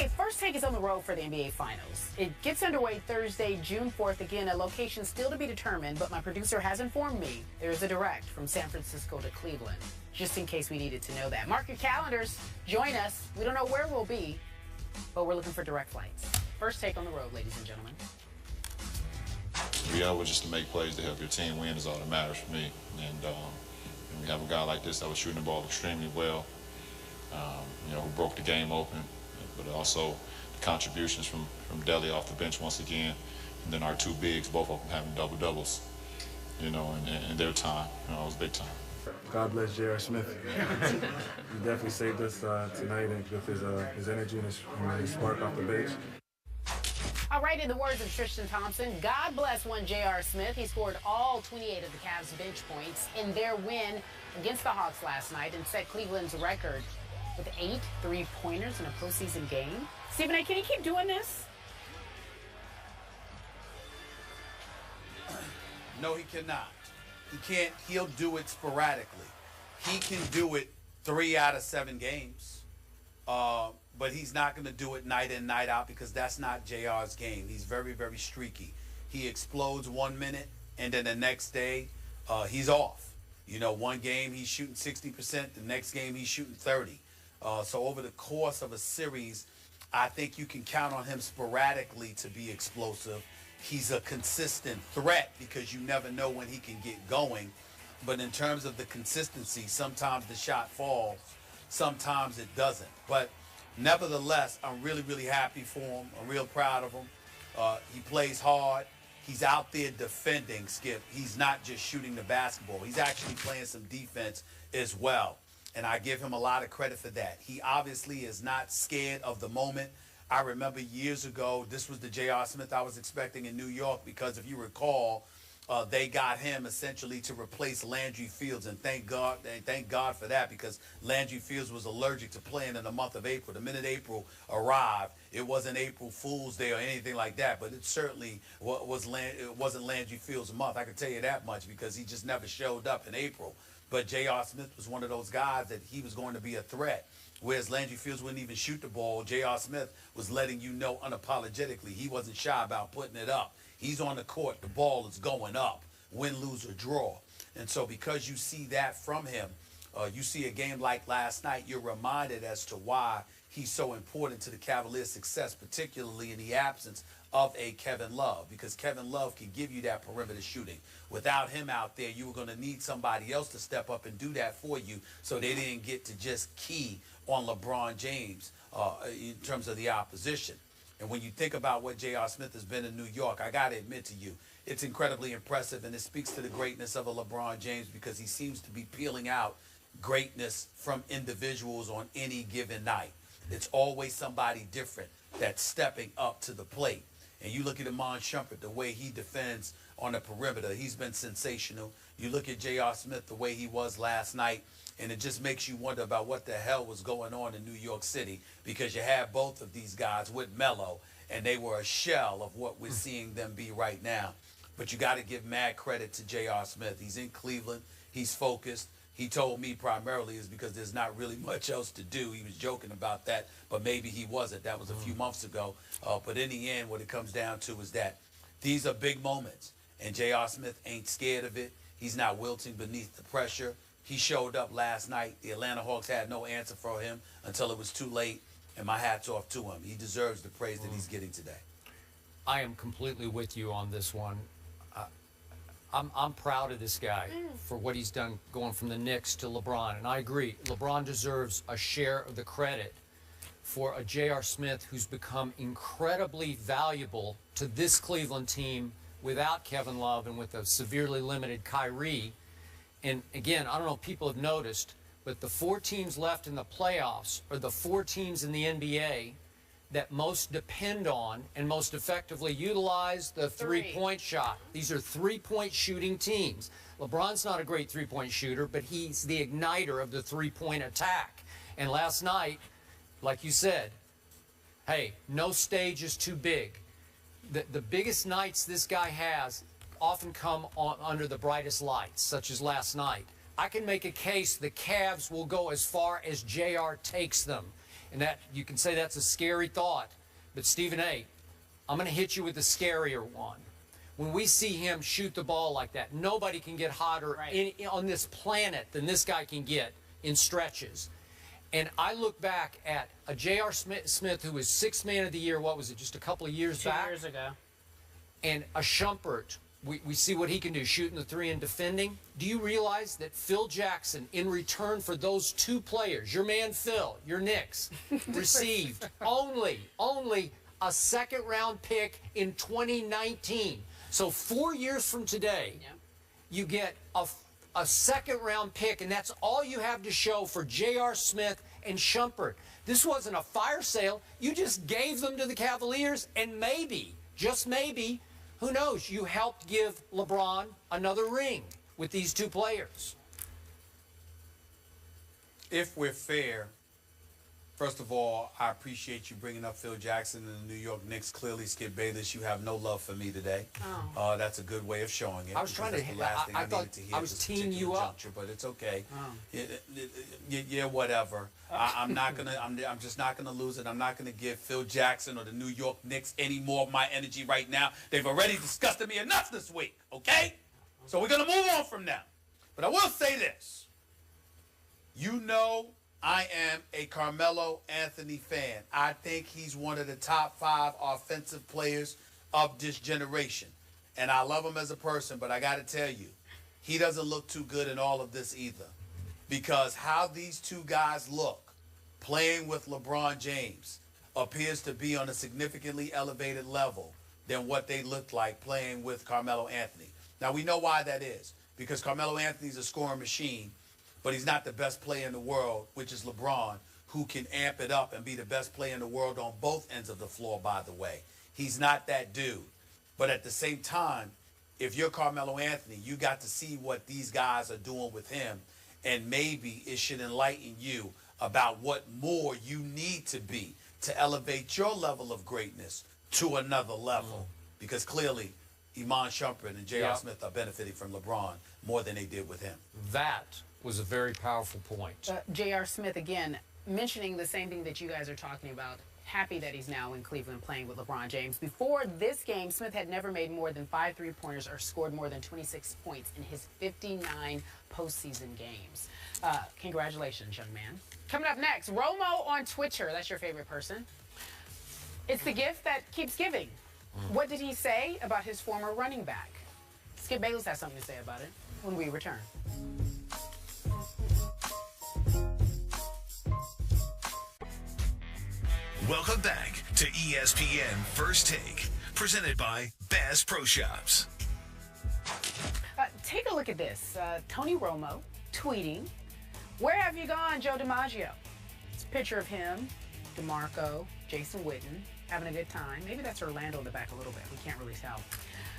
Okay, first take is on the road for the NBA Finals. It gets underway Thursday, June 4th. Again, a location still to be determined, but my producer has informed me there's a direct from San Francisco to Cleveland, just in case we needed to know that. Mark your calendars. Join us. We don't know where we'll be, but we're looking for direct flights. First take on the road, ladies and gentlemen. To be able just to make plays to help your team win is all that matters for me. And we have a guy like this that was shooting the ball extremely well, who broke the game open, but also the contributions from Delly off the bench once again, and then our two bigs, both of them having double-doubles, in their time. It was big time. God bless JR.Smith. He definitely saved us tonight with his energy and his spark off the bench. All right, in the words of Tristan Thompson, God bless one J.R.Smith. He scored all 28 of the Cavs' bench points in their win against the Hawks last night and set Cleveland's record with 8 3-pointers in a postseason game. Stephen A., can he keep doing this? No, he cannot. He can't. He'll do it sporadically. He can do it 3 out of 7 games. But he's not going to do it night in, night out, because that's not JR's game. He's very, very streaky. He explodes 1 minute, and then the next day, he's off. One game he's shooting 60%, the next game he's shooting 30. So over the course of a series, I think you can count on him sporadically to be explosive. He's a consistent threat because you never know when he can get going. But in terms of the consistency, sometimes the shot falls, sometimes it doesn't. But nevertheless, I'm really, really happy for him. I'm real proud of him. He plays hard. He's out there defending, Skip. He's not just shooting the basketball. He's actually playing some defense as well. And I give him a lot of credit for that. He obviously is not scared of the moment. I remember years ago, this was the JR.Smith I was expecting in New York, because if you recall, they got him essentially to replace Landry Fields, and thank God for that, because Landry Fields was allergic to playing in the month of April. The minute April arrived, it wasn't April Fool's Day or anything like that, but it certainly wasn't Landry Fields' month. I can tell you that much, because he just never showed up in April. But JR.Smith was one of those guys that he was going to be a threat. Whereas Landry Fields wouldn't even shoot the ball, JR.Smith was letting you know unapologetically he wasn't shy about putting it up. He's on the court, the ball is going up, win, lose, or draw. And so because you see that from him, you see a game like last night, you're reminded as to why he's so important to the Cavaliers' success, particularly in the absence of a Kevin Love, because Kevin Love can give you that perimeter shooting. Without him out there, you were going to need somebody else to step up and do that for you, so they didn't get to just key on LeBron James in terms of the opposition. And when you think about what JR.Smith has been in New York, I got to admit to you, it's incredibly impressive, and it speaks to the greatness of a LeBron James, because he seems to be peeling out greatness from individuals on any given night. It's always somebody different that's stepping up to the plate. And you look at Iman Shumpert, the way he defends on the perimeter, he's been sensational. You look at JR.Smith, the way he was last night, and it just makes you wonder about what the hell was going on in New York City, because you have both of these guys with Melo, and they were a shell of what we're seeing them be right now. But you got to give mad credit to JR.Smith. He's in Cleveland. He's focused. He told me primarily is because there's not really much else to do. He was joking about that, but maybe he wasn't. That was a few months ago. But in the end, what it comes down to is that these are big moments, and JR.Smith ain't scared of it. He's not wilting beneath the pressure. He showed up last night. The Atlanta Hawks had no answer for him until it was too late, and my hat's off to him. He deserves the praise that he's getting today. I am completely with you on this one. I'm proud of this guy for what he's done going from the Knicks to LeBron. And I agree, LeBron deserves a share of the credit for a JR.Smith who's become incredibly valuable to this Cleveland team without Kevin Love and with a severely limited Kyrie. And again, I don't know if people have noticed, but the 4 teams left in the playoffs are the 4 teams in the NBA that most depend on and most effectively utilize the three-point shot. These are three-point shooting teams. LeBron's not a great three-point shooter, but he's the igniter of the three-point attack. And last night, like you said, hey, no stage is too big. The biggest nights this guy has often come under the brightest lights, such as last night. I can make a case the Cavs will go as far as JR takes them. And that you can say that's a scary thought. But Stephen A., I'm going to hit you with a scarier one. When we see him shoot the ball like that, nobody can get hotter on this planet than this guy can get in stretches. And I look back at a JR.Smith who was Sixth Man of the Year, what was it, just a couple of years back? 2 years ago. And a Shumpert, we see what he can do, shooting the three and defending. Do you realize that Phil Jackson, in return for those two players, your man Phil, your Knicks, received only a second-round pick in 2019. So 4 years from today, you get a second-round pick, and that's all you have to show for JR.Smith and Shumpert. This wasn't a fire sale. You just gave them to the Cavaliers, and maybe, just maybe, who knows, you helped give LeBron another ring with these two players. If we're fair, first of all, I appreciate you bringing up Phil Jackson and the New York Knicks. Clearly, Skip Bayless, you have no love for me today. Oh. That's a good way of showing it. I was trying to. The last thing I thought needed to hear I was teeing you up, juncture, but it's okay. Oh. Yeah, whatever. I'm not gonna. I'm just not gonna lose it. I'm not gonna give Phil Jackson or the New York Knicks any more of my energy right now. They've already disgusted me enough this week. Okay, so we're gonna move on from them. But I will say this. You know, I am a Carmelo Anthony fan. I think he's one of the top 5 offensive players of this generation. And I love him as a person, but I got to tell you, he doesn't look too good in all of this either. Because how these two guys look playing with LeBron James appears to be on a significantly elevated level than what they looked like playing with Carmelo Anthony. Now, we know why that is. Because Carmelo Anthony's a scoring machine, but he's not the best player in the world, which is LeBron, who can amp it up and be the best player in the world on both ends of the floor, by the way. He's not that dude. But at the same time, if you're Carmelo Anthony, you got to see what these guys are doing with him, and maybe it should enlighten you about what more you need to be to elevate your level of greatness to another level. Because clearly, Iman Shumpert and JR.Smith are benefiting from LeBron more than they did with him. That was a very powerful point. JR.Smith, again, mentioning the same thing that you guys are talking about. Happy that he's now in Cleveland playing with LeBron James. Before this game, Smith had never made more than 5 3-pointers or scored more than 26 points in his 59 postseason games. Congratulations, young man. Coming up next, Romo on Twitter. That's your favorite person. It's the gift that keeps giving. What did he say about his former running back? Skip Bayless has something to say about it when we return. Welcome back to ESPN First Take, presented by Bass Pro Shops. Take a look at this. Tony Romo tweeting, "Where have you gone, Joe DiMaggio?" It's a picture of him, DeMarco, Jason Witten, having a good time. Maybe that's Orlando in the back a little bit. We can't really tell.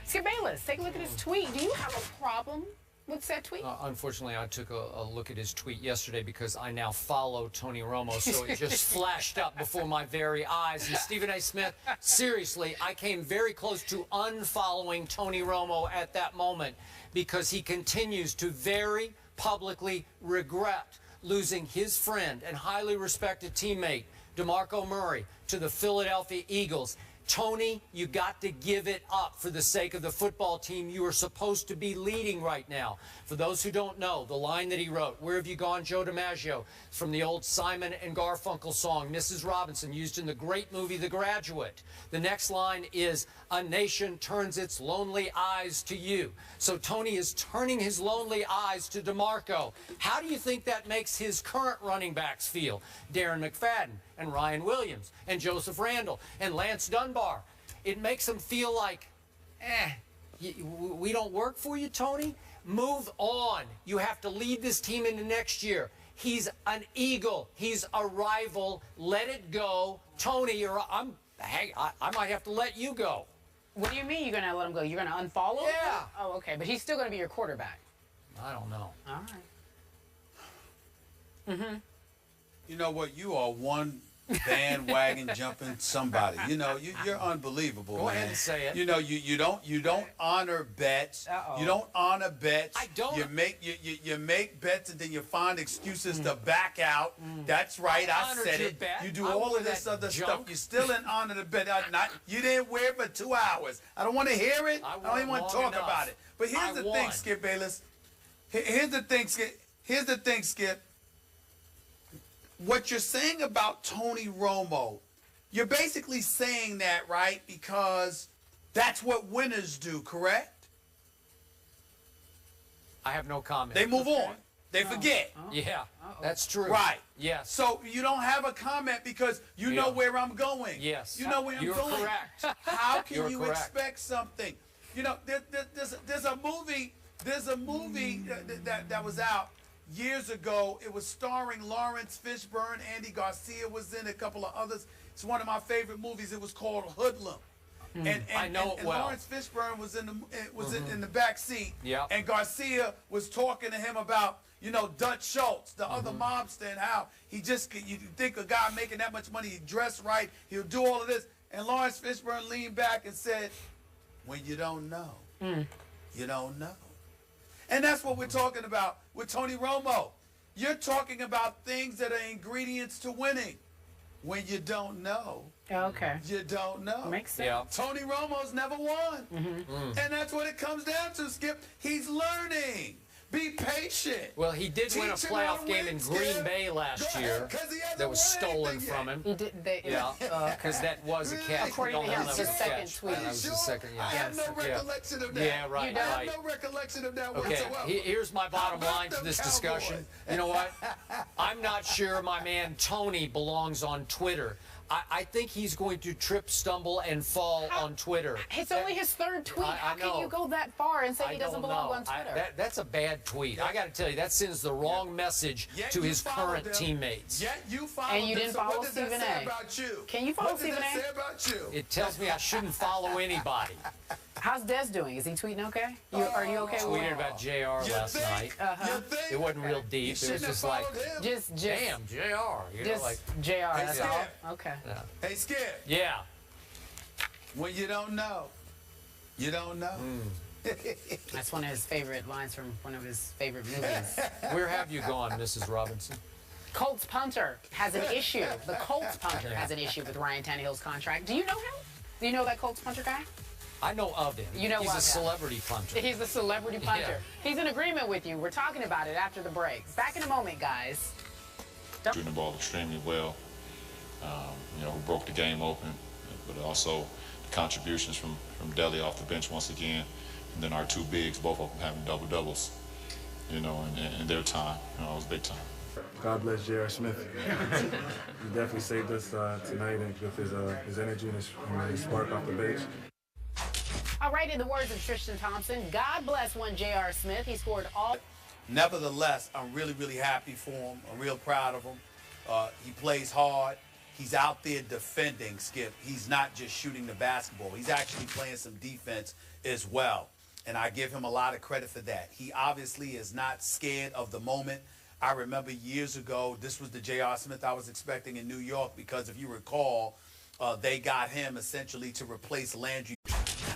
Skip Bayless, take a look at his tweet. Do you have a problem with that tweet? Unfortunately, I took a look at his tweet yesterday because I now follow Tony Romo, so it just flashed up before my very eyes. And Stephen A. Smith, seriously, I came very close to unfollowing Tony Romo at that moment because he continues to very publicly regret losing his friend and highly respected teammate, DeMarco Murray, to the Philadelphia Eagles. Tony, you got to give it up for the sake of the football team you are supposed to be leading right now. For those who don't know, the line that he wrote, "Where have you gone, Joe DiMaggio?" from the old Simon and Garfunkel song, Mrs. Robinson, used in the great movie The Graduate. The next line is, "A nation turns its lonely eyes to you." So Tony is turning his lonely eyes to DeMarco. How do you think that makes his current running backs feel? Darren McFadden and Ryan Williams and Joseph Randle and Lance Dunbar. It makes them feel like, we don't work for you, Tony? Move on. You have to lead this team into next year. He's an Eagle. He's a rival. Let it go. Tony, I might have to let you go. What do you mean you're going to let him go? You're going to unfollow him? Yeah. Oh, okay. But he's still going to be your quarterback. I don't know. All right. You know what? You are one bandwagon jumping somebody. You know, you're unbelievable. Go man. ahead and say it. You know, you don't honor bets. You don't honor bets. I don't. You make bets and then you find excuses to back out. That's right. I honored said your it. bet. You do I all wore of this that other junk. stuff. You still didn't honor the bet. You didn't wear it for 2 hours. I don't want to hear it. I don't even want to talk about it. But here's the thing, Skip Bayless. Here's the thing, Skip. What you're saying about Tony Romo, you're basically saying that, right? Because that's what winners do, correct? I have no comment. They move on. They forget. Yeah, that's true. Right. Yes. So you don't have a comment because you know where I'm going. Yes. You know where I'm You're going. correct. How can You're you correct. expect something? You know, there's a movie. There's a movie that was out years ago. It was starring Lawrence Fishburne, Andy Garcia was in, a couple of others. It's one of my favorite movies. It was called Hoodlum. And I know it well. Lawrence Fishburne was in the back seat. Yeah. And Garcia was talking to him about, you know, Dutch Schultz, the other mobster, and how you think a guy making that much money, he dress right, he'll do all of this. And Lawrence Fishburne leaned back and said, when you don't know, you don't know. And that's what we're talking about with Tony Romo. You're talking about things that are ingredients to winning. When you don't know, Okay. you don't know. Makes sense. Yeah. Tony Romo's never won. And that's what it comes down to, Skip. He's learning. Be patient. Well, he did win a Teach him how to playoff game win, in Skip. Green Bay last Go year ahead, 'cause he hasn't that was won stolen anything from yet. him. He did. Yeah, because that was a catch. According to No, him, that it's was his a second catch. tweet. That was his second, I have no yeah. recollection of that. Yeah, right, You don't? I right. have no recollection of that Okay, whatsoever. here's my bottom How about line to them this Cowboys? discussion. You know what? I'm not sure my man Tony belongs on Twitter. I think he's going to trip, stumble, and fall on Twitter. It's only his third tweet. I How know. can you go that far and say he doesn't don't belong know. on Twitter? That's a bad tweet. I got to tell you, that sends the wrong message Yet to you his followed current them. teammates. Yet you followed And you them. didn't So follow what does that Stephen say A. about you? Can you follow What does Stephen that A? say about you? It tells me I shouldn't follow anybody. How's Des doing? Is he tweeting okay? Are you okay with Tweeted about JR You last think? night. You think? It wasn't real deep. You It was shouldn't have just like, followed him. Just damn, JR. You know, just like, JR. That's Skip. all. Okay. Hey, Skip. yeah. When you don't know, you don't know. That's one of his favorite lines from one of his favorite movies. Where have you gone, Mrs. Robinson? Colts punter has an issue. The Colts punter has an issue with Ryan Tannehill's contract. Do you know him? Do you know that Colts punter guy? I know of him. You know He's of a him. celebrity punter. He's a celebrity punter. He's in agreement with you. We're talking about it after the break. Back in a moment, guys. Shooting the ball extremely well. You know, who broke the game open, but also the contributions from Deli off the bench once again, and then our two bigs, both of them having double-doubles, you know, in their time. You know, it was big time. God bless JR.Smith. He definitely saved us tonight and with his energy and his spark off the bench. All right, in the words of Tristan Thompson, God bless one JR.Smith. He scored all. Nevertheless, I'm really, really happy for him. I'm real proud of him. He plays hard. He's out there defending, Skip. He's not just shooting the basketball. He's actually playing some defense as well. And I give him a lot of credit for that. He obviously is not scared of the moment. I remember years ago, this was the JR.Smith I was expecting in New York because if you recall, they got him essentially to replace Landry.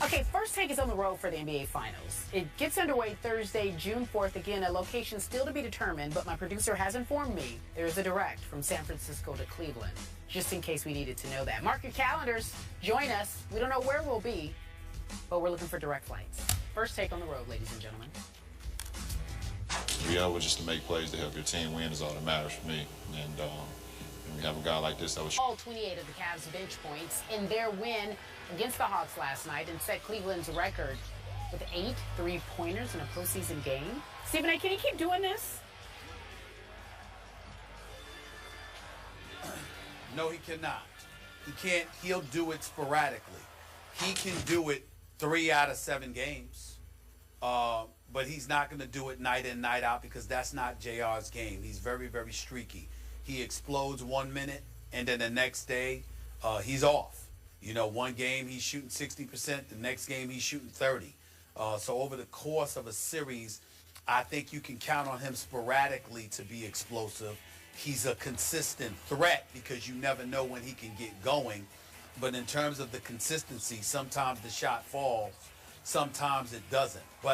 Okay, First Take is on the road for the NBA Finals. It gets underway Thursday, June 4th. Again, a location still to be determined, but my producer has informed me there is a direct from San Francisco to Cleveland, just in case we needed to know that. Mark your calendars. Join us. We don't know where we'll be, but we're looking for direct flights. First Take on the road, ladies and gentlemen. We are just to make plays to help your team win is all that matters for me. And we have a guy like this that was. All 28 of the Cavs' bench points in their win against the Hawks last night and set Cleveland's record with 8 3-pointers in a postseason game. Stephen A., can you keep doing this? No, he cannot. He can't. He'll do it sporadically. He can do it 3 out of 7 games. But he's not going to do it night in, night out because that's not JR's game. He's very, very streaky. He explodes 1 minute, and then the next day, he's off. You know, one game he's shooting 60%, the next game he's shooting 30. So over the course of a series, I think you can count on him sporadically to be explosive. he's a consistent threat because you never know when he can get going. But in terms of the consistency, sometimes the shot falls, sometimes it doesn't. But